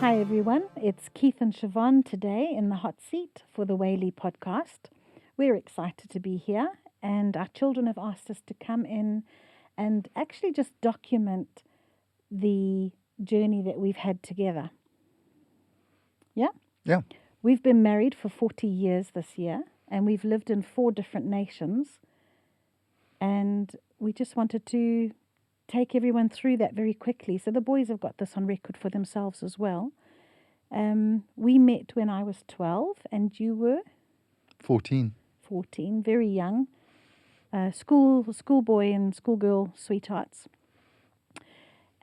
Hi everyone, it's Keith and Siobhan today in the hot seat for the Whaley Podcast. We're excited to be here, and our children have asked us to come in and actually just document the journey that we've had together. Yeah? Yeah. We've been married for 40 years this year, and we've lived in 4 different nations, and we just wanted to take everyone through that very quickly. So the boys have got this on record for themselves as well. We met when I was 12 and you were 14. 14, very young, schoolboy and schoolgirl sweethearts.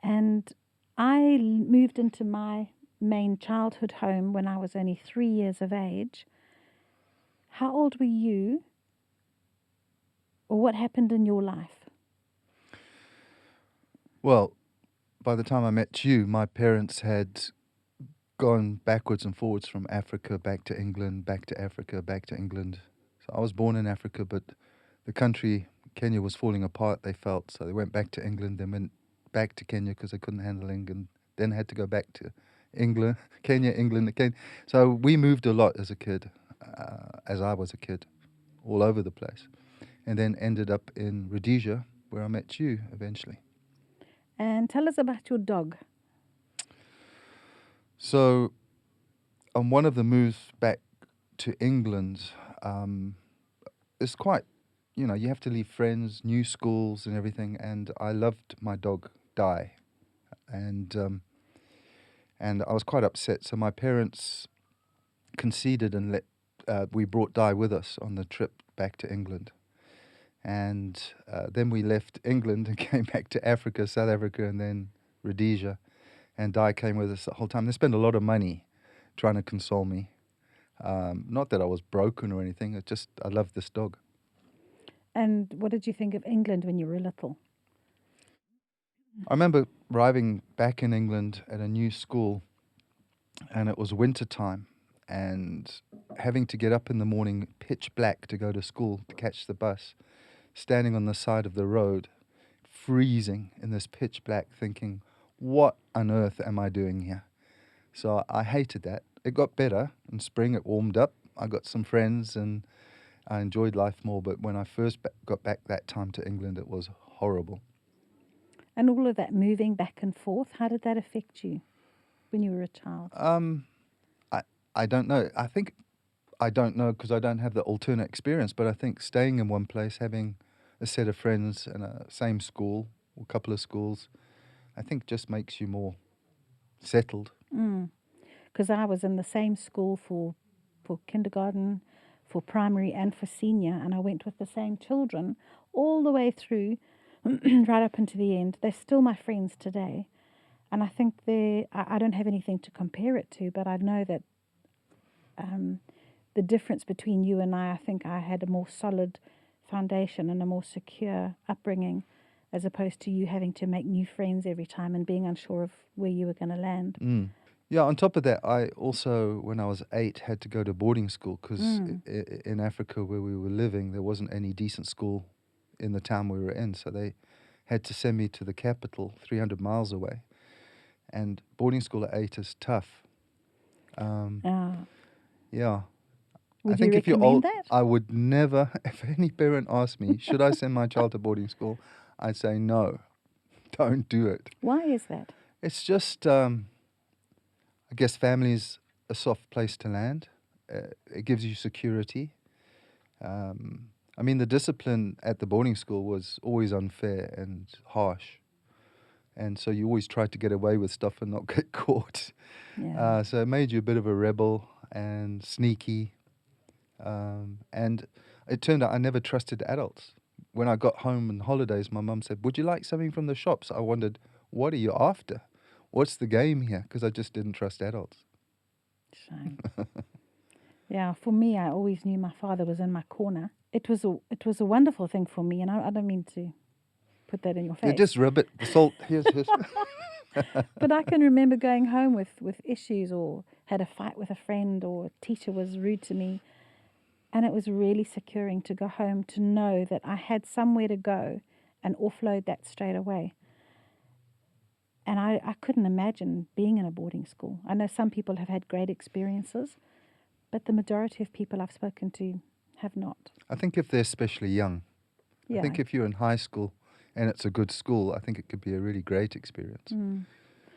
And I moved into my main childhood home when I was only 3 years of age. How old were you, or what happened in your life? Well, by the time I met you, my parents had gone backwards and forwards from Africa back to England, back to Africa, back to England. So I was born in Africa, but the country, Kenya, was falling apart, they felt. So they went back to England, then went back to Kenya because they couldn't handle England, then had to go back to England, Kenya, England again. So we moved a lot as a kid, as I was a kid, all over the place. And then ended up in Rhodesia, where I met you eventually. And tell us about your dog. So, on one of the moves back to England, it's quite, you have to leave friends, new schools, and everything. And I loved my dog, Di, and I was quite upset. So my parents conceded and we brought Di with us on the trip back to England. And then we left England and came back to Africa, South Africa, and then Rhodesia. And Di came with us the whole time. They spent a lot of money trying to console me. Not that I was broken or anything. I loved this dog. And what did you think of England when you were little? I remember arriving back in England at a new school, and it was winter time, and having to get up in the morning, pitch black, to go to school to catch the bus, standing on the side of the road, freezing in this pitch black, thinking, what on earth am I doing here? So I hated that. It got better. In spring, it warmed up. I got some friends and I enjoyed life more. But when I first got back that time to England, it was horrible. And all of that moving back and forth, how did that affect you when you were a child? I don't know. I don't know because I don't have the alternate experience. But I think staying in one place, having a set of friends in a same school or a couple of schools, I think just makes you more settled. Because I was in the same school for kindergarten, for primary and for senior, and I went with the same children all the way through, right up into the end. They're still my friends today. And I think I don't have anything to compare it to, but I know that the difference between you and I think I had a more solid foundation and a more secure upbringing, as opposed to you having to make new friends every time and being unsure of where you were going to land. Yeah, on top of that, I also, when I was 8, had to go to boarding school because in Africa where we were living, there wasn't any decent school in the town we were in. So they had to send me to the capital, 300 miles away. And boarding school at 8 is tough. Yeah. Would I think you if you're recommend old, that? I would never, if any parent asked me, should I send my child to boarding school? I'd say no, don't do it. Why is that? It's just, I guess family is a soft place to land. It gives you security. I mean, the discipline at the boarding school was always unfair and harsh. And so you always tried to get away with stuff and not get caught. Yeah. So it made you a bit of a rebel and sneaky. And it turned out I never trusted adults. When I got home on holidays, my mum said, would you like something from the shops? I wondered, what are you after? What's the game here? Because I just didn't trust adults. Shame. Yeah, for me, I always knew my father was in my corner. It was a wonderful thing for me, and I don't mean to put that in your Yeah, face. just rub it. The salt. Here's. But I can remember going home with issues, or had a fight with a friend, or a teacher was rude to me. And it was really securing to go home to know that I had somewhere to go and offload that straight away. And I couldn't imagine being in a boarding school. I know some people have had great experiences, but the majority of people I've spoken to have not. I think if they're especially young, I Yeah. think if you're in high school and it's a good school, I think it could be a really great experience. Mm.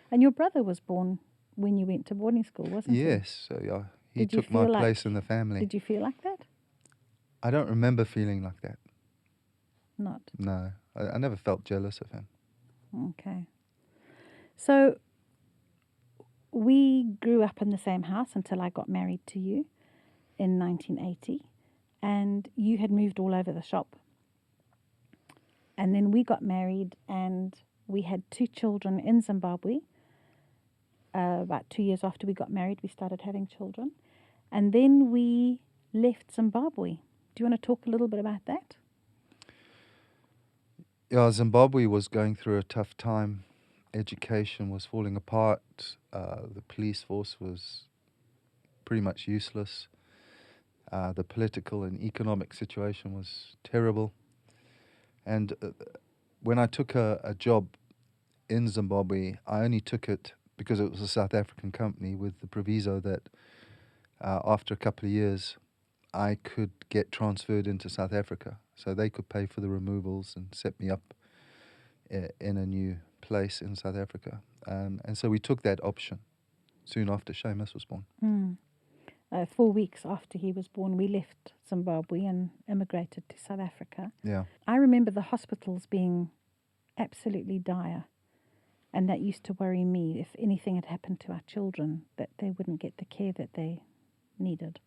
And your brother was born when you went to boarding school, wasn't he? Yes, so yeah, he Did you took my feel place like- in the family. Did you feel like that? I don't remember feeling like that. Not. No, I never felt jealous of him. Okay. So we grew up in the same house until I got married to you in 1980, and you had moved all over the shop. And then we got married, and we had 2 children in Zimbabwe. About 2 years after we got married, we started having children. And then we left Zimbabwe. Do you want to talk a little bit about that? Yeah, Zimbabwe was going through a tough time. Education was falling apart. The police force was pretty much useless. The political and economic situation was terrible. And when I took a job in Zimbabwe, I only took it because it was a South African company with the proviso that after a couple of years, I could get transferred into South Africa. So they could pay for the removals and set me up in a new place in South Africa. And so we took that option soon after Seamus was born. 4 weeks after he was born, we left Zimbabwe and immigrated to South Africa. Yeah. I remember the hospitals being absolutely dire, and that used to worry me. If anything had happened to our children, that they wouldn't get the care that they needed.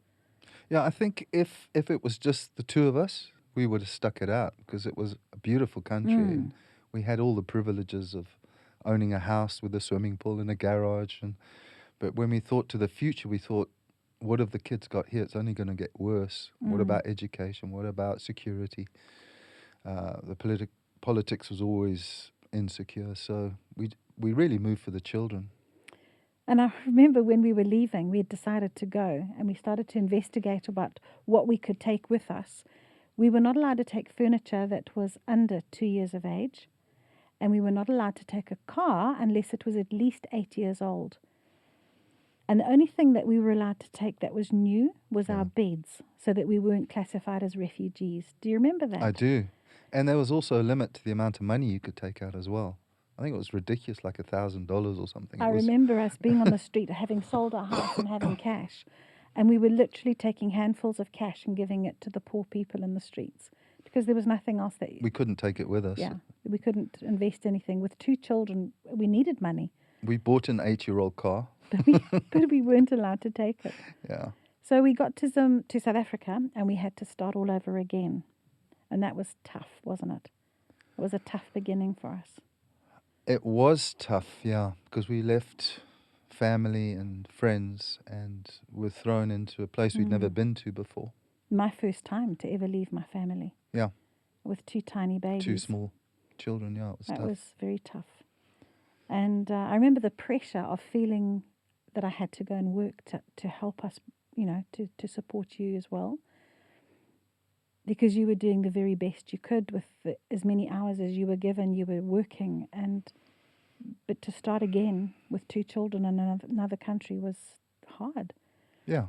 Yeah, I think if it was just the two of us, we would have stuck it out because it was a beautiful country and we had all the privileges of owning a house with a swimming pool and a garage. But when we thought to the future, we thought, what have the kids got here? It's only going to get worse. What about education? What about security? The politics was always insecure, so we really moved for the children. And I remember when we were leaving, we had decided to go, and we started to investigate about what we could take with us. We were not allowed to take furniture that was under 2 years of age, and we were not allowed to take a car unless it was at least 8 years old. And the only thing that we were allowed to take that was new was our beds, so that we weren't classified as refugees. Do you remember that? I do. And there was also a limit to the amount of money you could take out as well. I think it was ridiculous, like $1,000 or something. I remember us being on the street, having sold our house and having cash. And we were literally taking handfuls of cash and giving it to the poor people in the streets because there was nothing else that... We couldn't take it with us. Yeah, we couldn't invest anything. With 2 children, we needed money. We bought an 8-year-old car. But we weren't allowed to take it. Yeah. So we got to South Africa and we had to start all over again. And that was tough, wasn't it? It was a tough beginning for us. It was tough, yeah, because we left family and friends and were thrown into a place we'd never been to before. My first time to ever leave my family. Yeah. With 2 tiny babies. 2 small children, yeah, it was tough. That was very tough. And I remember the pressure of feeling that I had to go and work to help us, to support you as well. Because you were doing the very best you could with as many hours as you were given, you were working. But to start again with 2 children in another country was hard. Yeah.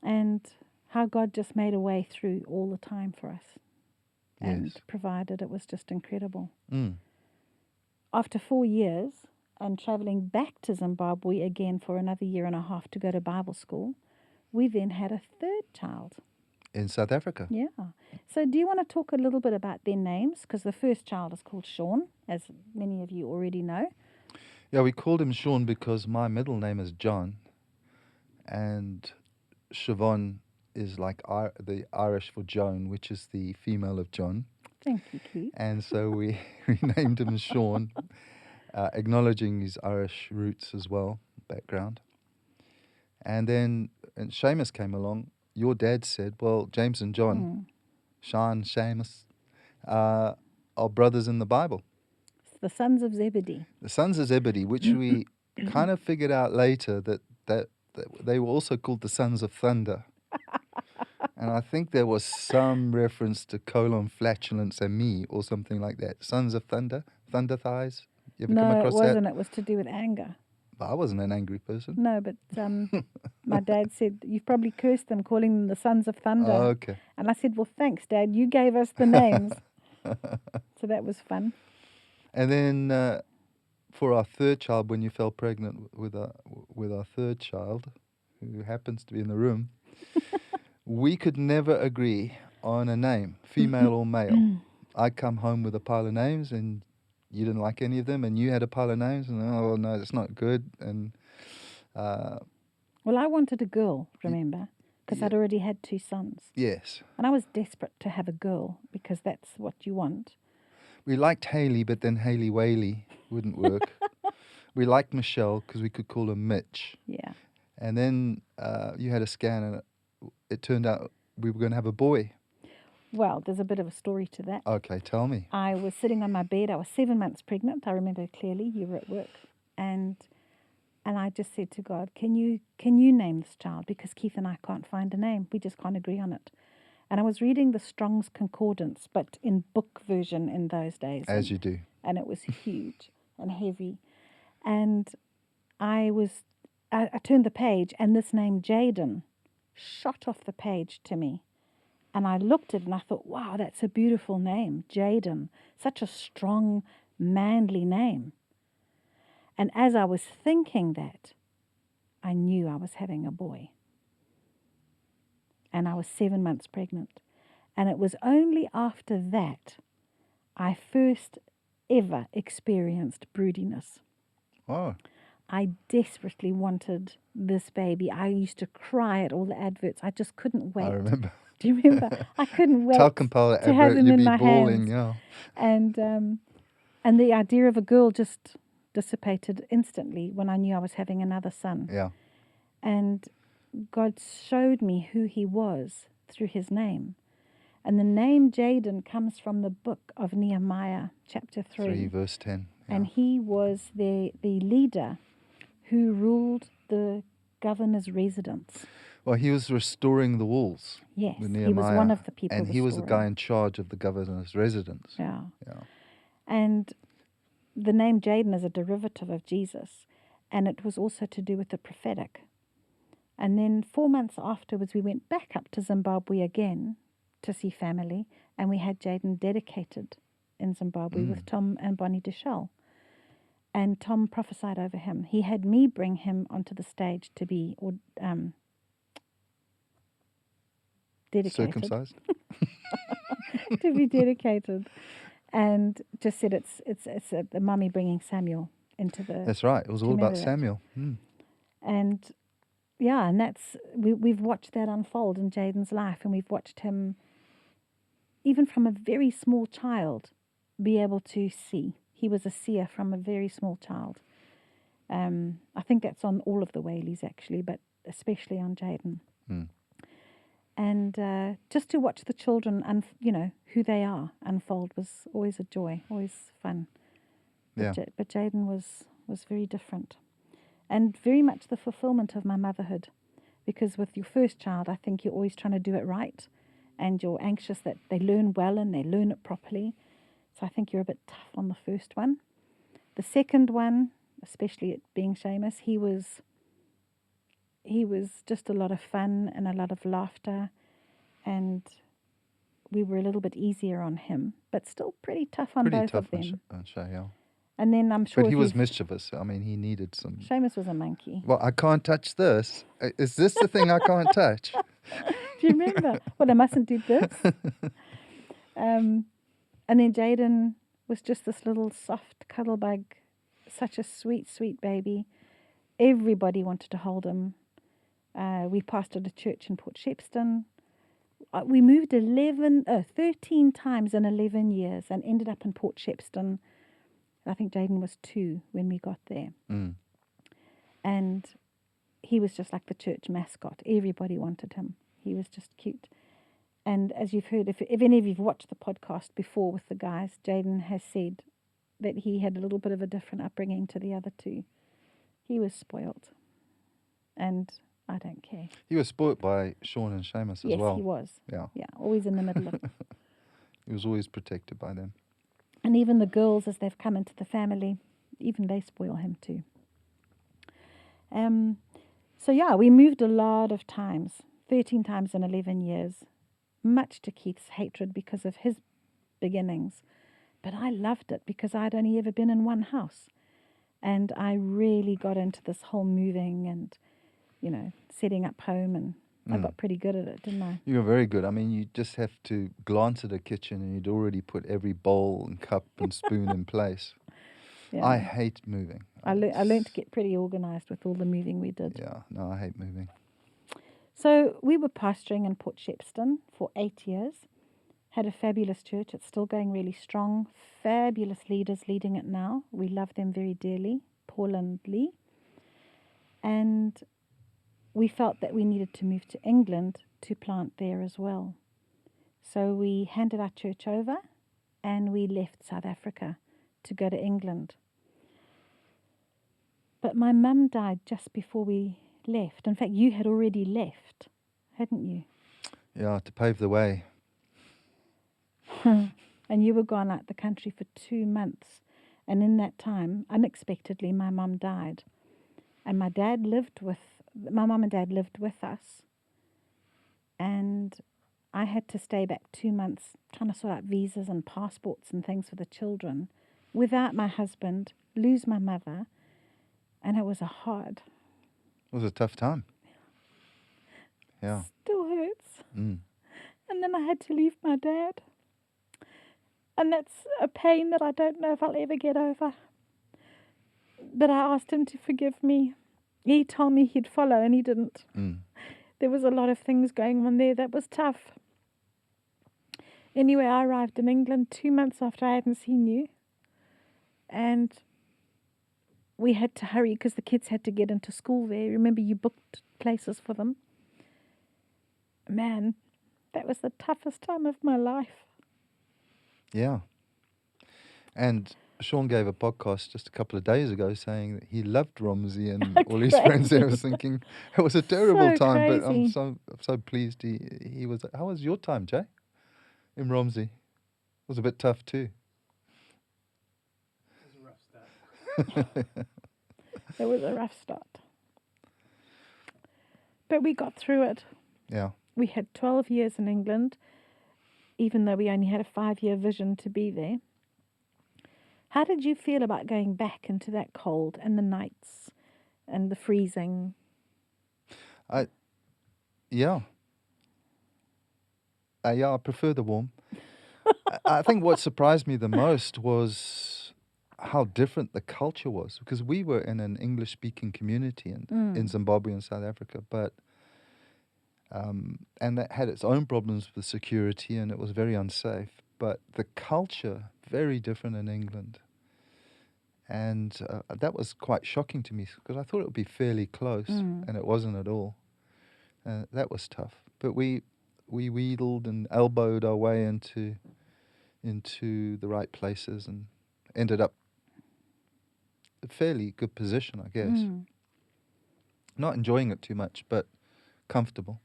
And how God just made a way through all the time for us. And Yes. provided. It was just incredible. Mm. After 4 years and traveling back to Zimbabwe again for another year and a half to go to Bible school, we then had a 3rd child. In South Africa. Yeah. So do you want to talk a little bit about their names? Because the first child is called Sean, as many of you already know. Yeah, we called him Sean because my middle name is John, and Siobhan is like the Irish for Joan, which is the female of John. Thank you, Keith. And so we named him Sean, acknowledging his Irish roots as well, background. And then Seamus came along. Your dad said, well, James and John, Sean, Seamus, are brothers in the Bible. The sons of Zebedee. The sons of Zebedee, which we kind of figured out later that they were also called the sons of thunder. And I think there was some reference to colon flatulence and me or something like that. Sons of thunder, thunder thighs. You ever come No, it across that? wasn't. It was to do with anger. I wasn't an angry person. No, but my dad said, you've probably cursed them, calling them the sons of thunder. Oh, okay. And I said, well, thanks, Dad. You gave us the names. So that was fun. And then for our third child, when you fell pregnant with our third child, who happens to be in the room, we could never agree on a name, female or male. I come home with a pile of names, and you didn't like any of them, and you had a pile of names, and oh no, that's not good. And well, I wanted a girl, remember, because yeah. I'd already had 2 sons. Yes. And I was desperate to have a girl because that's what you want. We liked Haley, but then Whaley wouldn't work. We liked Michelle because we could call her Mitch. Yeah. And then you had a scan, and it turned out we were going to have a boy. Well, there's a bit of a story to that. Okay, tell me. I was sitting on my bed. I was 7 months pregnant. I remember clearly. You were at work. And I just said to God, can you name this child? Because Keith and I can't find a name. We just can't agree on it. And I was reading the Strong's Concordance, but in book version in those days. As you do. And it was huge and heavy. And I turned the page, and this name Jaden shot off the page to me. And I looked at it and I thought, wow, that's a beautiful name, Jaden. Such a strong, manly name. And as I was thinking that, I knew I was having a boy. And I was 7 months pregnant. And it was only after that I first ever experienced broodiness. Oh. I desperately wanted this baby. I used to cry at all the adverts. I just couldn't wait. I remember. Do you remember? I couldn't wait Talcum powder to have advert, him you'd in be my bawling, hands. yeah. And the idea of a girl just dissipated instantly when I knew I was having another son. Yeah. And God showed me who he was through his name. And the name Jaden comes from the book of Nehemiah, chapter 3 verse 10. Yeah. And he was the leader who ruled the governor's residence. Well, he was restoring the walls. Yes, with he was Nehemiah, one of the people and he was the restoring. guy in charge of the governor's residence. Yeah. Yeah. And the name Jaden is a derivative of Jesus, and it was also to do with the prophetic. And then 4 months afterwards, we went back up to Zimbabwe again to see family, and we had Jaden dedicated in Zimbabwe with Tom and Bonnie Deshelle. And Tom prophesied over him. He had me bring him onto the stage to be dedicated. Circumcised? To be dedicated. And just said it's the mummy bringing Samuel into the That's right. It was all about community. Samuel. And yeah, and that's we've watched that unfold in Jaden's life, and we've watched him, even from a very small child, be able to see. He was a seer from a very small child. I think that's on all of the Whaleys actually, but especially on Jaden. And just to watch the children, who they are unfold was always a joy, always fun. Yeah. But Jaden was very different. And very much the fulfillment of my motherhood. Because with your first child, I think you're always trying to do it right. And you're anxious that they learn well and they learn it properly. So I think you're a bit tough on the first one. The second one, especially it being Seamus, he was just a lot of fun and a lot of laughter. And we were a little bit easier on him. But still pretty tough on both of them. On Shay, yeah. And then I'm sure But he was mischievous. I mean, he needed some... Seamus was a monkey. Well, I can't touch this. Is this the thing I can't touch? Do you remember? Well, I mustn't do this. And then Jaden was just this little soft cuddle bug, such a sweet, sweet baby. Everybody wanted to hold him. We pastored a church in Port Shepstone. We moved 13 times in 11 years and ended up in Port Shepstone. I think Jaden was 2 when we got there. And he was just like the church mascot. Everybody wanted him. He was just cute. And as you've heard, if any of you've watched the podcast before with the guys, Jaden has said that he had a little bit of a different upbringing to the other 2. He was spoilt. And I don't care. He was spoilt by Sean and Seamus as well. Yes, he was. Yeah. Yeah, always in the middle of it. He was always protected by them. And even the girls, as they've come into the family, even they spoil him too. So yeah, we moved a lot of times, 13 times in 11 years, much to Keith's hatred because of his beginnings. But I loved it because I'd only ever been in one house. And I really got into this whole moving and, setting up home. And I got pretty good at it, didn't I? You were very good. I mean, you just have to glance at a kitchen and you'd already put every bowl and cup and spoon in place. Yeah. I hate moving. I learned to get pretty organised with all the moving we did. Yeah, no, I hate moving. So we were pastoring in Port Shepstone for 8 years. Had a fabulous church. It's still going really strong. Fabulous leaders leading it now. We love them very dearly, Paul and Lee. And we felt that we needed to move to England to plant there as well. So we handed our church over and we left South Africa to go to England. But my mum died just before we left. In fact, you had already left, hadn't you? Yeah, to pave the way. And you were gone out the country for 2 months. And in that time, unexpectedly, my mum died. And my mum and dad lived with us. And I had to stay back 2 months trying to sort out visas and passports and things for the children without my husband, lose my mother. And it was hard. It was a tough time. Yeah. Still hurts. Mm. And then I had to leave my dad. And that's a pain that I don't know if I'll ever get over. But I asked him to forgive me. He told me he'd follow and he didn't. Mm. There was a lot of things going on there that was tough. Anyway, I arrived in England 2 months after I hadn't seen you. And we had to hurry because the kids had to get into school there. Remember, you booked places for them. Man, that was the toughest time of my life. Yeah. And Sean gave a podcast just a couple of days ago saying that he loved Romsey and all his friends there. I was thinking it was a terrible So time, but crazy. I'm so pleased he was. How was your time, Jay? In Romsey? It was a bit tough too. It was a rough start. It was a rough start. But we got through it. Yeah. We had 12 years in England, even though we only had a 5-year vision to be there. How did you feel about going back into that cold and the nights and the freezing? Yeah. I prefer the warm. I think what surprised me the most was how different the culture was, because we were in an English-speaking community in Zimbabwe and South Africa, but and that had its own problems with security, and it was very unsafe. But the culture, very different in England. And that was quite shocking to me, because I thought it would be fairly close, and it wasn't at all. That was tough. But we wheedled and elbowed our way into the right places and ended up a fairly good position, I guess. Not enjoying it too much, but comfortable.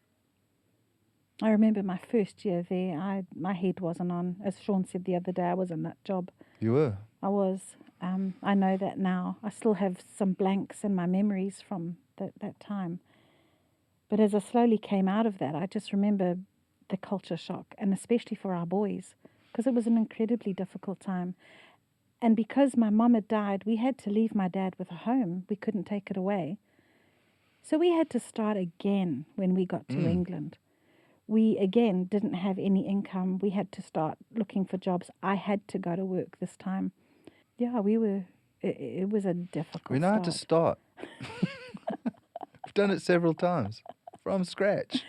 I remember my first year there, my head wasn't on. As Sean said the other day, I was in that job. You were? I was. I know that now. I still have some blanks in my memories from that time. But as I slowly came out of that, I just remember the culture shock, and especially for our boys, because it was an incredibly difficult time. And because my mum had died, we had to leave my dad with a home. We couldn't take it away. So we had to start again when we got to England. We, again, didn't have any income. We had to start looking for jobs. I had to go to work this time. Yeah, it was a difficult We know how to start. We've done it several times, from scratch.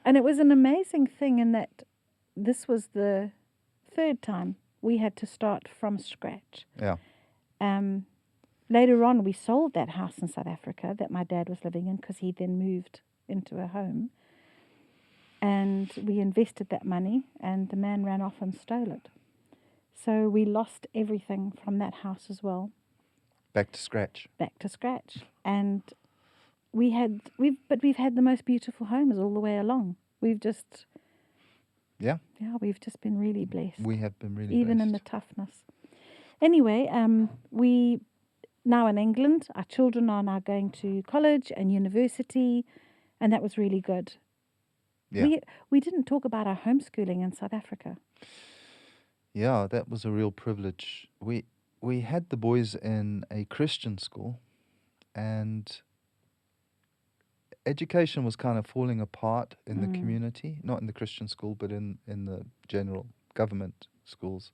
And it was an amazing thing in that this was the third time we had to start from scratch. Yeah. Later on, we sold that house in South Africa that my dad was living in, because he then moved into a home. And we invested that money, and the man ran off and stole it. So we lost everything from that house as well. Back to scratch. Back to scratch. And we've had the most beautiful homes all the way along. We've just been really blessed. We have been really even blessed. in the toughness. Anyway, we now in England. Our children are now going to college and university, and that was really good. Yeah. We didn't talk about our homeschooling in South Africa. Yeah, that was a real privilege. We had the boys in a Christian school, and education was kind of falling apart in the community, not in the Christian school, but in the general government schools.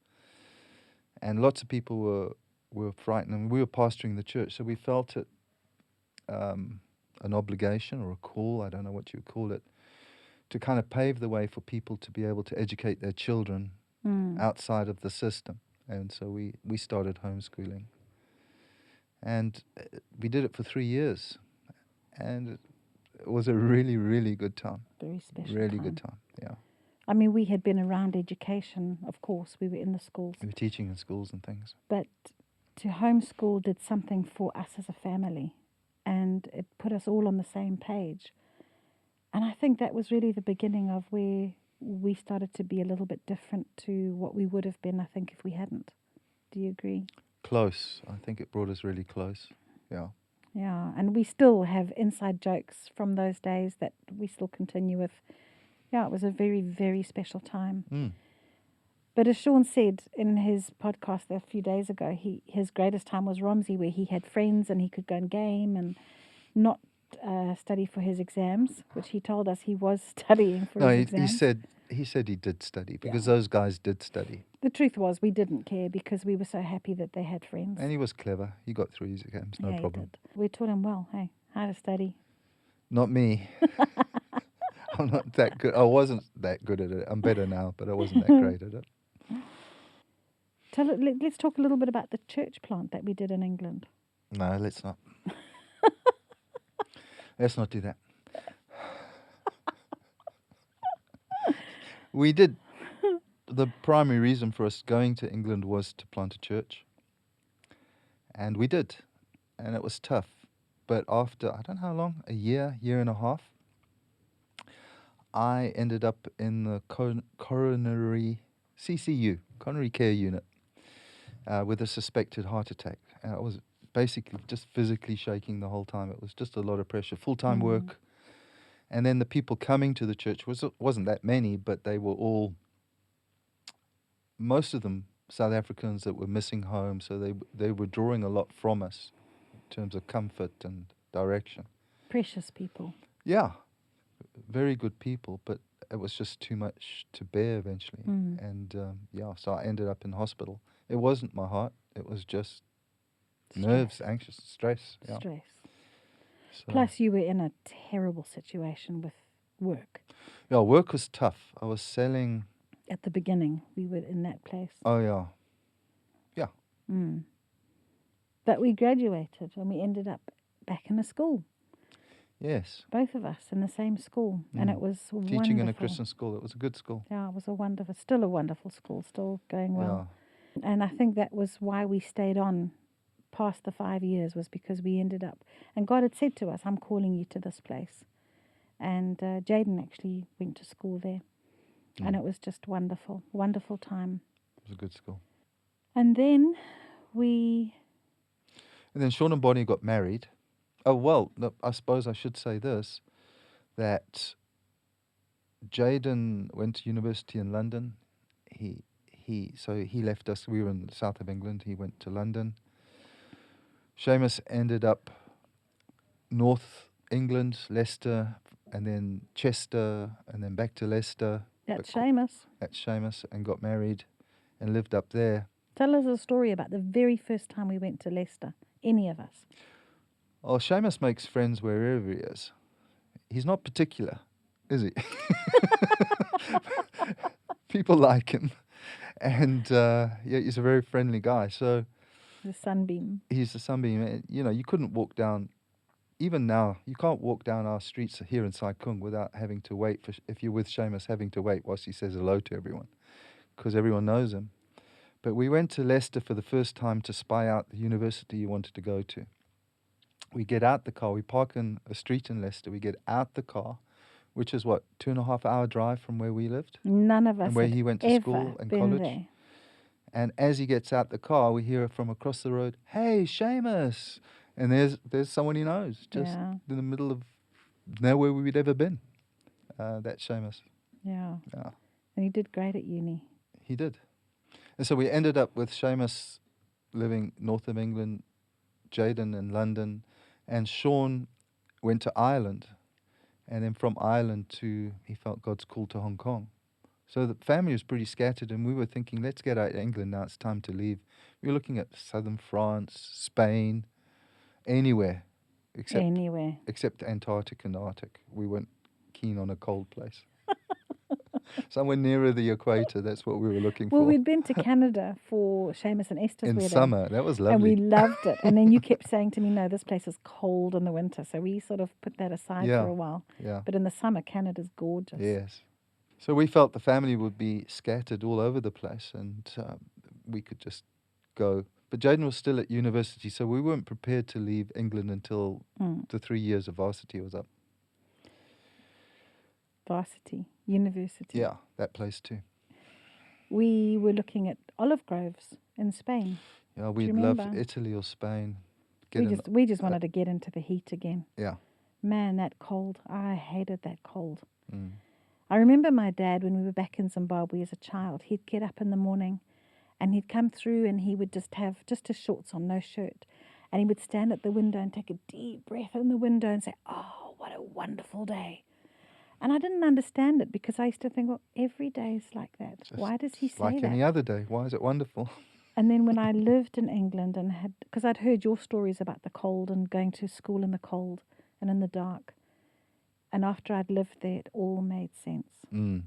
And lots of people were frightened, and we were pastoring the church, so we felt it an obligation or a call, I don't know what you would call it, to kind of pave the way for people to be able to educate their children outside of the system. And so we started homeschooling. And we did it for 3 years. And it was a really, really good time. Very special Really time. good time, yeah. I mean, we had been around education, of course. We were in the schools. We were teaching in schools and things. But to homeschool did something for us as a family. And it put us all on the same page. And I think that was really the beginning of where we started to be a little bit different to what we would have been, I think, if we hadn't. Do you agree? Close. I think it brought us really close. Yeah. Yeah, and we still have inside jokes from those days that we still continue with. Yeah, it was a very, very special time. Mm. But as Sean said in his podcast a few days ago, his greatest time was Romsey, where he had friends and he could go and game and not study for his exams, which he told us he was studying for No, his he exams. said he did study because Yeah. those guys did study. The truth was we didn't care because we were so happy that they had friends. And he was clever. He got through his exams, no Yeah, problem. He did. We taught him well, hey, how to study. Not me. I'm not that good. I wasn't that good at it. I'm better now, but I wasn't that great at it. Let's talk a little bit about the church plant that we did in England. No, let's not. Let's not do that. We did. The primary reason for us going to England was to plant a church. And we did. And it was tough. But after, I don't know how long, a year and a half, I ended up in the coronary CCU, coronary care unit, with a suspected heart attack. And I was basically just physically shaking the whole time. It was just a lot of pressure, full-time work. And then the people coming to the church wasn't that many, but they were all, most of them South Africans that were missing home, so they were drawing a lot from us in terms of comfort and direction. Precious people. Yeah, very good people, but it was just too much to bear eventually. And so I ended up in hospital. It wasn't my heart, it was just nerves, anxious, stress. Yeah. Stress. So, Plus, you were in a terrible situation with work. yeah, work was tough. I was selling. At the beginning, we were in that place. Oh, yeah. But we graduated and we ended up back in a school. Yes. Both of us in the same school. And it was wonderful. Teaching in a Christian school. It was a good school. Yeah, it was still a wonderful school, still going well. Yeah. And I think that was why we stayed on past the 5 years, was because we ended up, and God had said to us, I'm calling you to this place. And Jaden actually went to school there. And it was just wonderful, wonderful time. It was a good school. And then Sean and Bonnie got married. Oh, well, no, I suppose I should say this, that Jaden went to university in London. So he left us. We were in the south of England. He went to London. Seamus ended up North England, Leicester, and then Chester, and then back to Leicester. That's Seamus. That's Seamus, and got married and lived up there. Tell us a story about the very first time we went to Leicester, any of us. Oh, Seamus makes friends wherever he is. He's not particular, is he? People like him. And he's a very friendly guy. So the sunbeam. He's the sunbeam. You know, you couldn't walk down, even now, you can't walk down our streets here in Sai Kung without having to wait, if you're with Seamus, having to wait whilst he says hello to everyone, because everyone knows him. But we went to Leicester for the first time to spy out the university you wanted to go to. We get out the car, we park in a street in Leicester, we get out the car, which is 2.5 hour drive from where we lived. None of us and where he went to school and college. There. And as he gets out the car, we hear from across the road, "Hey, Seamus!" And there's someone he knows, just Yeah. in the middle of nowhere we'd ever been. That's Seamus. Yeah. Yeah, And he did great at uni. he did. And so we ended up with Seamus living north of England, Jaden in London, and Sean went to Ireland. And then from Ireland he felt God's call to Hong Kong. So the family was pretty scattered, and we were thinking, let's get out of England now. It's time to leave. We were looking at southern France, Spain, anywhere Anywhere. except Antarctic and Arctic. We weren't keen on a cold place. Somewhere nearer the equator, that's what we were looking Well, for. we'd been to Canada for Seamus and Esther's In wedding. summer, that was And we lovely. loved it. And then you kept saying to me, no, this place is cold in the winter. So we sort of put that aside Yeah. for a while. Yeah, But in the summer, Canada's gorgeous. yes. So we felt the family would be scattered all over the place, and we could just go. But Jaden was still at university, so we weren't prepared to leave England until the 3 years of varsity was up. Varsity, university. Yeah, that place too. We were looking at olive groves in Spain. Yeah, you we'd love remember? Italy or Spain. We just wanted to get into the heat again. Yeah. Man, that cold. I hated that cold. Mm. I remember my dad, when we were back in Zimbabwe as a child, he'd get up in the morning and he'd come through and he would just have just his shorts on, no shirt. And he would stand at the window and take a deep breath in the window and say, "Oh, what a wonderful day." And I didn't understand it because I used to think, well, every day is like that. Just Why does he say like that? any other day. Why is it wonderful? And then when I lived in England and because I'd heard your stories about the cold and going to school in the cold and in the dark. And after I'd lived there, it all made sense. Mm.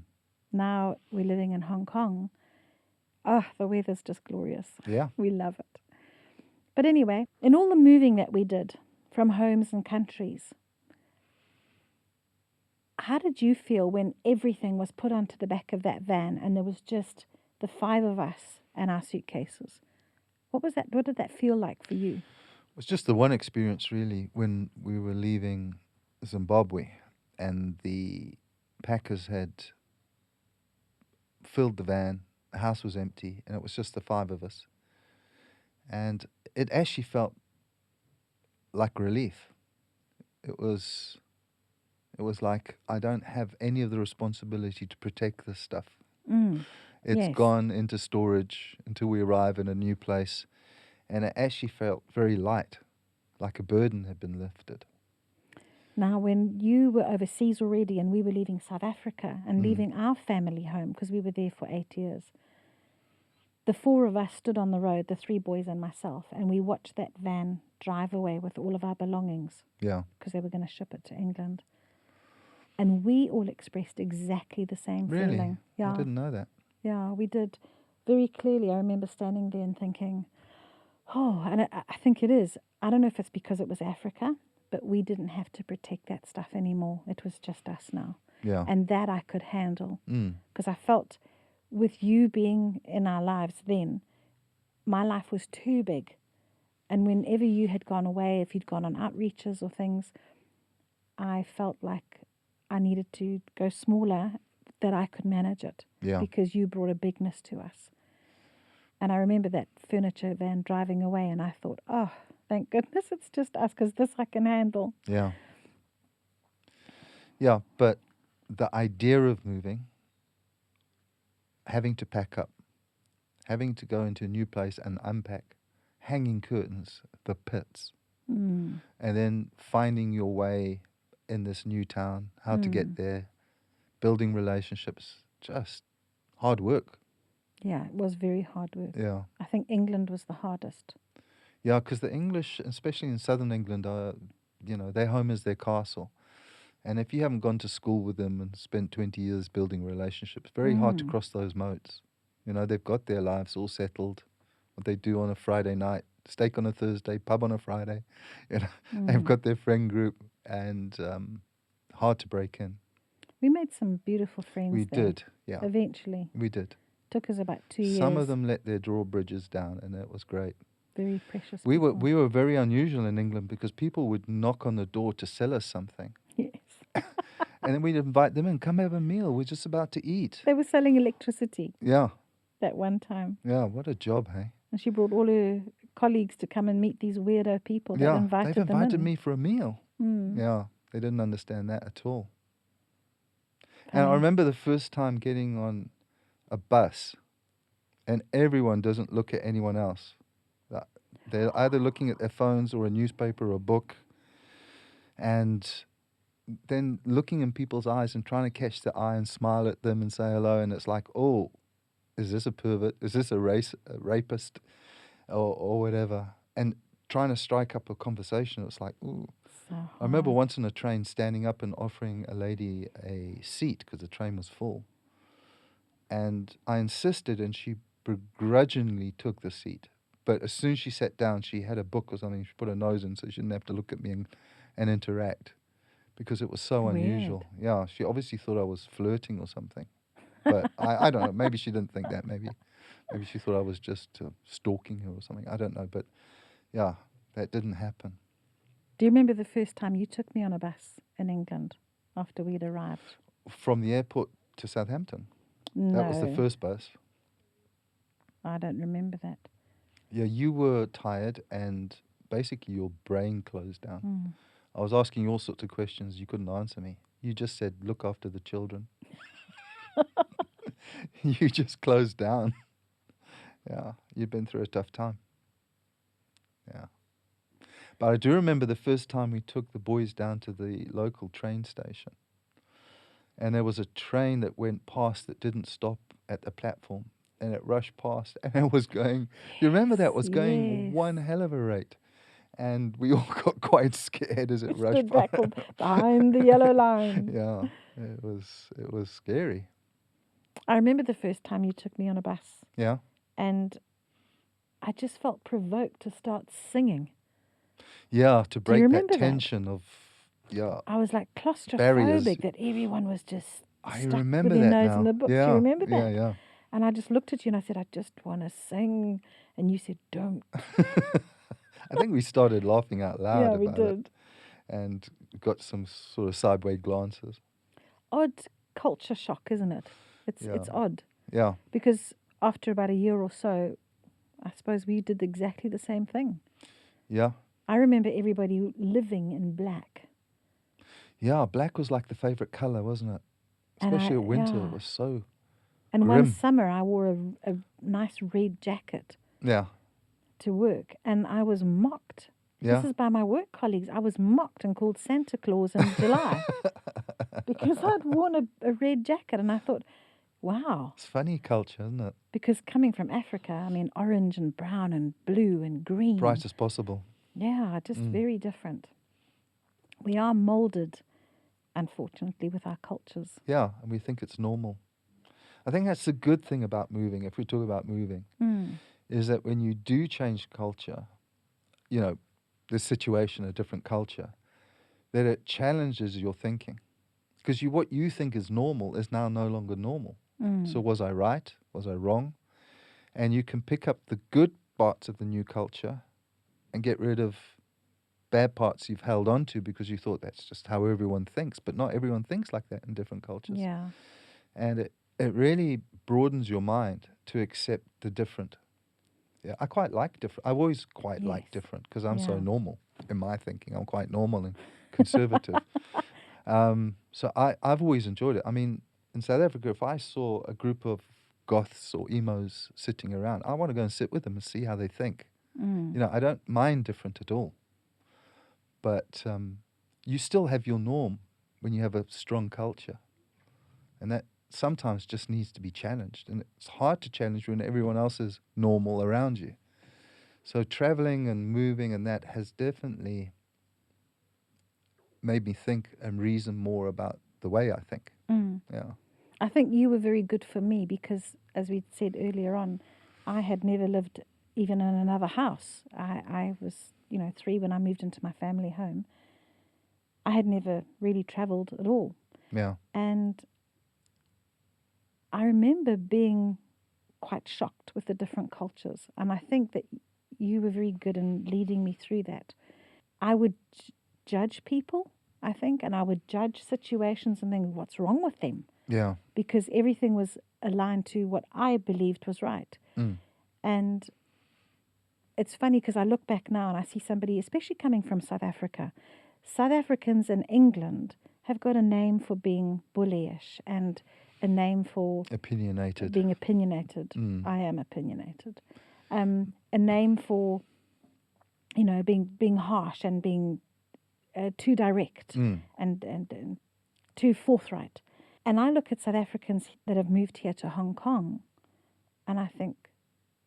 Now we're living in Hong Kong. Oh, the weather's just glorious. Yeah. We love it. But anyway, in all the moving that we did from homes and countries, how did you feel when everything was put onto the back of that van and there was just the 5 of us and our suitcases? What was that? What did that feel like for you? It was just the one experience, really, when we were leaving Zimbabwe and the packers had filled the van, the house was empty, and it was just the 5 of us. And it actually felt like relief. It was like, I don't have any of the responsibility to protect this stuff. It's Yes. gone into storage until we arrive in a new place. And it actually felt very light, like a burden had been lifted. Now, when you were overseas already and we were leaving South Africa and leaving our family home, because we were there for 8 years, the 4 of us stood on the road, the 3 boys and myself, and we watched that van drive away with all of our belongings Yeah. because they were going to ship it to England. And we all expressed exactly the same Really? feeling. Yeah. I didn't know that. Yeah, we did. Very clearly, I remember standing there and thinking, oh, and I think it is. I don't know if it's because it was Africa, but we didn't have to protect that stuff anymore. It was just us now. Yeah. And that I could handle. Mm. Because I felt with you being in our lives then, my life was too big. And whenever you had gone away, if you'd gone on outreaches or things, I felt like I needed to go smaller, that I could manage it. Yeah. Because you brought a bigness to us. And I remember that furniture van driving away, and I thought, oh, thank goodness it's just us, because this I can handle. Yeah. Yeah, but the idea of moving, having to pack up, having to go into a new place and unpack, hanging curtains, the pits, and then finding your way in this new town, how to get there, building relationships, just hard work. Yeah, it was very hard work. Yeah. I think England was the hardest. Yeah, because the English, especially in southern England, are, their home is their castle. And if you haven't gone to school with them and spent 20 years building relationships, very hard to cross those moats. They've got their lives all settled, what they do on a Friday night, steak on a Thursday, pub on a Friday. They've got their friend group, and hard to break in. We made some beautiful friends We there. did, yeah. Eventually. We did. Took us about 2 years. Some of them let their drawbridges down, and it was great. Very precious We people. were very unusual in England because people would knock on the door to sell us something. Yes. And then we'd invite them in, come have a meal. We're just about to eat. They were selling electricity. Yeah. that one time. Yeah, what a job, hey? And she brought all her colleagues to come and meet these weirdo people that Yeah, invited they've them invited in. me for a meal. Mm, Yeah, they didn't understand that at all. And I funny. remember the first time getting on a bus, and everyone doesn't look at anyone else. They're either looking at their phones or a newspaper or a book, and then looking in people's eyes and trying to catch their eye and smile at them and say hello. And it's like, oh, is this a pervert? Is this a rapist, or whatever? And trying to strike up a conversation. It's like, ooh. So I remember hard. once on a train standing up and offering a lady a seat because the train was full. And I insisted, and she begrudgingly took the seat. But as soon as she sat down, she had a book or something. She put her nose in so she didn't have to look at me and interact because it was so Weird. unusual. Yeah, she obviously thought I was flirting or something. But I don't know. Maybe she didn't think that. Maybe she thought I was just stalking her or something. I don't know. But yeah, that didn't happen. Do you remember the first time you took me on a bus in England after we'd arrived? From the airport to Southampton. No, That was the first bus. I don't remember that. Yeah, you were tired and basically your brain closed down. Mm. I was asking you all sorts of questions. You couldn't answer me. You just said, look after the children. You just closed down. Yeah, you'd been through a tough time. Yeah. But I do remember the first time we took the boys down to the local train station. And there was a train that went past that didn't stop at the platform. And it rushed past and it was going, you remember that was going Yes. one hell of a rate. And we all got quite scared as it We rushed stood back behind the yellow line. Yeah, it was scary. I remember the first time you took me on a bus, Yeah, and I just felt provoked to start singing. yeah, to Do you break that remember that? tension of, yeah, I was like claustrophobic barriers. that everyone was just I stuck remember with their that nose in now. the books. Yeah, Do you remember yeah, that? yeah. And I just looked at you and I said, I just want to sing. And you said, don't. I think we started laughing out loud Yeah, we about it did. and got some sort of sideways glances. Odd culture shock, isn't it? It's Yeah. odd. Yeah, Because after about a year or so, I suppose we did exactly the same thing. yeah, I remember everybody living in black. yeah. Black was like the favorite color, wasn't it? And Especially I, at winter, yeah. it was so And one grim. summer I wore a nice red jacket Yeah, to work, and I was mocked. yeah. This is by my work colleagues. I was mocked and called Santa Claus in July because I'd worn a red jacket, and I thought, wow. It's funny culture, isn't it? Because coming from Africa, I mean, orange and brown and blue and green. Bright as possible. Yeah, just very different. We are molded, unfortunately, with our cultures. Yeah, and we think it's normal. I think that's the good thing about moving, if we talk about moving, is that when you do change culture, you know, the situation, a different culture, that it challenges your thinking. Because what you think is normal is now no longer normal. So was I right? Was I wrong? And you can pick up the good parts of the new culture and get rid of bad parts you've held on to because you thought that's just how everyone thinks. But not everyone thinks like that in different cultures. Yeah. And it really broadens your mind to accept the different. Yeah, I quite like different. I've always quite liked different because I'm so Yeah. normal in my thinking. I'm quite normal and conservative. So I've always enjoyed it. I mean, in South Africa, if I saw a group of goths or emos sitting around, I want to go and sit with them and see how they think. You know, I don't mind different at all. But you still have your norm when you have a strong culture. And that sometimes just needs to be challenged. And it's hard to challenge when everyone else is normal around you. So traveling and moving and that has definitely made me think and reason more about the way I think. Yeah. I think you were very good for me because, as we said earlier on, I had never lived even in another house. I was, 3 when I moved into my family home. I had never really travelled at all. Yeah. And I remember being quite shocked with the different cultures. And I think that you were very good in leading me through that. I would judge people, I think, and I would judge situations and think, what's wrong with them? Yeah. because everything was aligned to what I believed was right. Mm. And it's funny because I look back now and I see somebody, especially coming from South Africa. South Africans in England have got a name for being bullyish and a name for Opinionated. being opinionated. Mm. I am opinionated. A name for, being harsh and being too direct Mm. and too forthright. And I look at South Africans that have moved here to Hong Kong, and I think,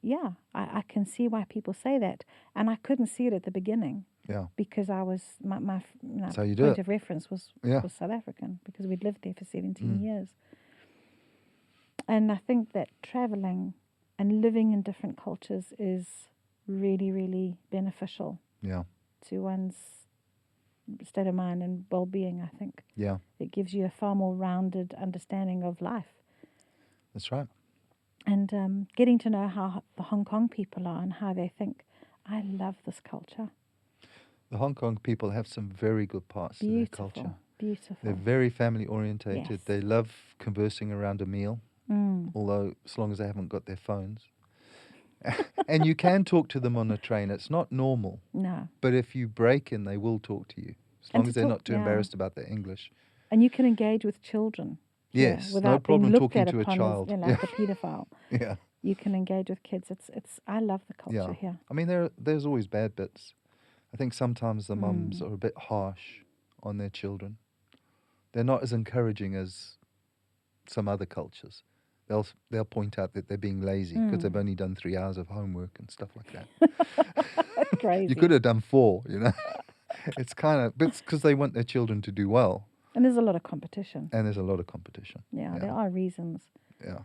yeah, I can see why people say that. And I couldn't see it at the beginning Yeah. because I was my That's how you do point it. of reference was South African because we'd lived there for 17 years. And I think that traveling and living in different cultures is really, really beneficial Yeah. to one's state of mind and well-being, I think. Yeah. It gives you a far more rounded understanding of life. That's right. And getting to know how the Hong Kong people are and how they think. I love this culture. The Hong Kong people have some very good parts to their culture. Beautiful. They're very family orientated. Yes. They love conversing around a meal, although as long as they haven't got their phones. And you can talk to them on the train. It's not normal. No. But if you break in, they will talk to you. As And long to as they're talk- not too yeah. embarrassed about their English. And you can engage with children. here Yes, no without problem being looked talking at to a upon child. as like a pedophile. Yeah. You can engage with kids. It's. I love the culture Yeah. here. I mean, there's always bad bits. I think sometimes the mums are a bit harsh on their children. They're not as encouraging as some other cultures. They'll point out that they're being lazy because they've only done 3 hours of homework and stuff like that. Crazy. You could have done 4, you know. It's kind of, but it's because they want their children to do well. And there's a lot of competition. And there's a lot of competition. Yeah, there are reasons. Yeah.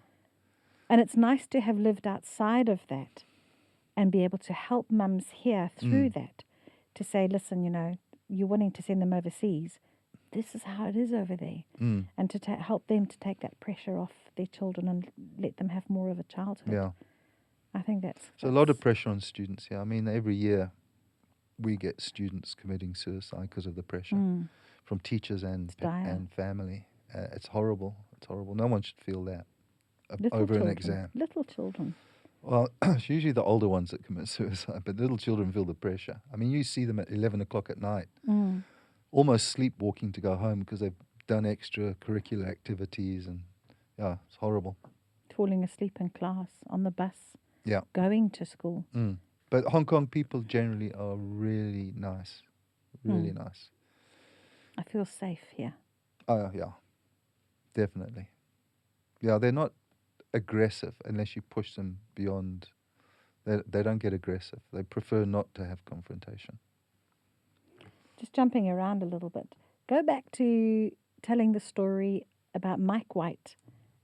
And it's nice to have lived outside of that and be able to help mums here through that to say, listen, you're wanting to send them overseas. This is how it is over there. And to help them to take that pressure off their children and let them have more of a childhood. Yeah. I think that's So a lot of pressure on students here. I mean, every year we get students committing suicide because of the pressure from teachers and family. It's horrible. It's horrible. No one should feel that over an exam. Little children. Well, it's usually the older ones that commit suicide, but little children feel the pressure. I mean, you see them at 11 o'clock at night, almost sleepwalking to go home because they've done extracurricular activities, and yeah, it's horrible. Falling asleep in class, on the bus, going to school. But Hong Kong people generally are really nice, really nice. I feel safe here. Oh, yeah, definitely. Yeah, they're not aggressive unless you push them beyond. They don't get aggressive. They prefer not to have confrontation. Just jumping around a little bit. Go back to telling the story about Mike White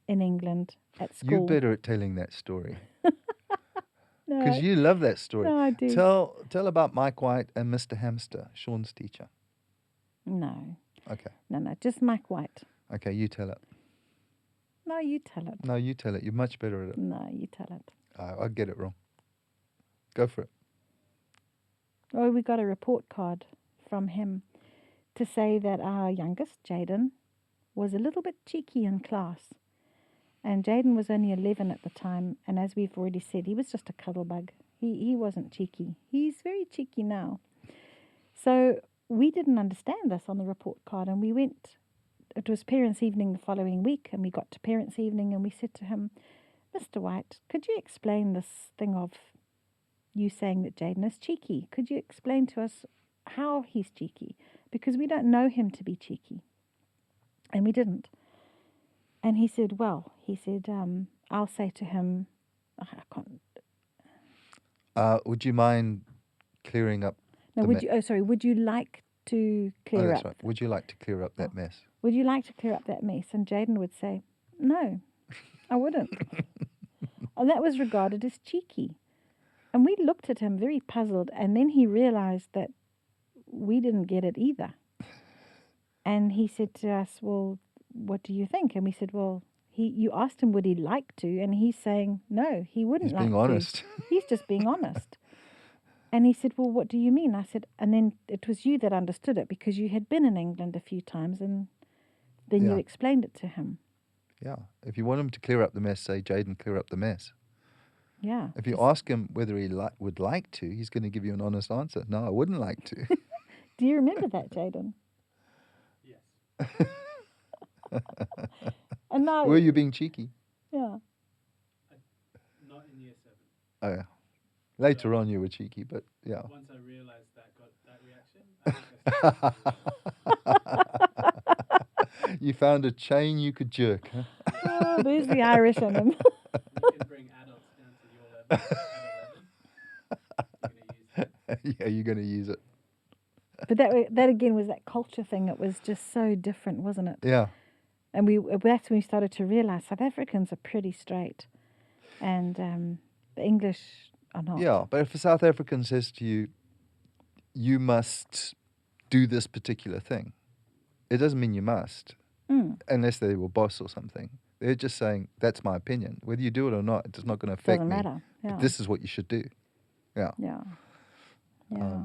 in England at school. You're better at telling that story. No, Because you love that story. No, I do. Tell about Mike White and Mr. Hamster, Sean's teacher. No. Okay. No, just Mike White. Okay, you tell it. No, you tell it. No, you tell it. You're much better at it. No, you tell it. I get it wrong. Go for it. Oh, we got a report card from him to say that our youngest, Jaden, was a little bit cheeky in class. And Jaden was only 11 at the time, and as we've already said, he was just a cuddle bug. He wasn't cheeky. He's very cheeky now. So we didn't understand this on the report card, and we went. It was parents' evening the following week, and we got to parents' evening, and we said to him, Mr. White, could you explain this thing of you saying that Jaden is cheeky? Could you explain to us how he's cheeky? Because we don't know him to be cheeky. And we didn't. And he said, I'll say to him, I can't. Would you mind clearing up? No, would you like to clear that's up? Right. Would you like to clear up that mess? Would you like to clear up that mess? And Jaden would say, no, I wouldn't. And that was regarded as cheeky. And we looked at him very puzzled, and then he realized that we didn't get it either. And he said to us, well, what do you think? And we said, well, you asked him would he like to, and he's saying no, he wouldn't like to. He's being honest. He's just being honest. And he said, well, what do you mean? I said, and then it was you that understood it because you had been in England a few times, and then you explained it to him. Yeah. If you want him to clear up the mess, say, Jaden, clear up the mess. Yeah. If you ask him whether he would like to, he's going to give you an honest answer. No, I wouldn't like to. Do you remember that, Jaden? Yes. And now, Were you being cheeky? yeah. Not in year 7. Oh, yeah. Later on, you were cheeky, but yeah. Once I realised that got that reaction, I think I started You found a chain you could jerk, huh? Oh, there's the Irish in him. you can bring adults down to your level, adult level. You're going to use that. Yeah, you're going to use it. But that again was that culture thing. It was just so different, wasn't it? Yeah. And that's when we started to realise South Africans are pretty straight, and the English are not. Yeah, but if a South African says to you, you must do this particular thing, it doesn't mean you must, unless they were boss or something. They're just saying, that's my opinion. Whether you do it or not, it's not going to affect Doesn't me. matter. Yeah. But this is what you should do. Yeah. Yeah. Yeah.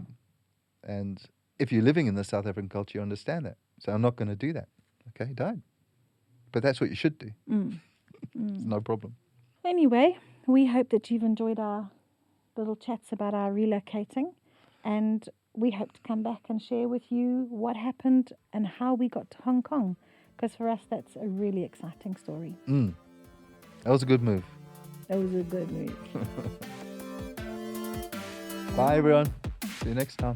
And if you're living in the South African culture, you understand that. So I'm not going to do that. Okay, don't. But that's what you should do. It's no problem. Anyway, we hope that you've enjoyed our little chats about our relocating, and we hope to come back and share with you what happened and how we got to Hong Kong, because for us that's a really exciting story. That was a good move. That was a good move. Bye, everyone. See you next time.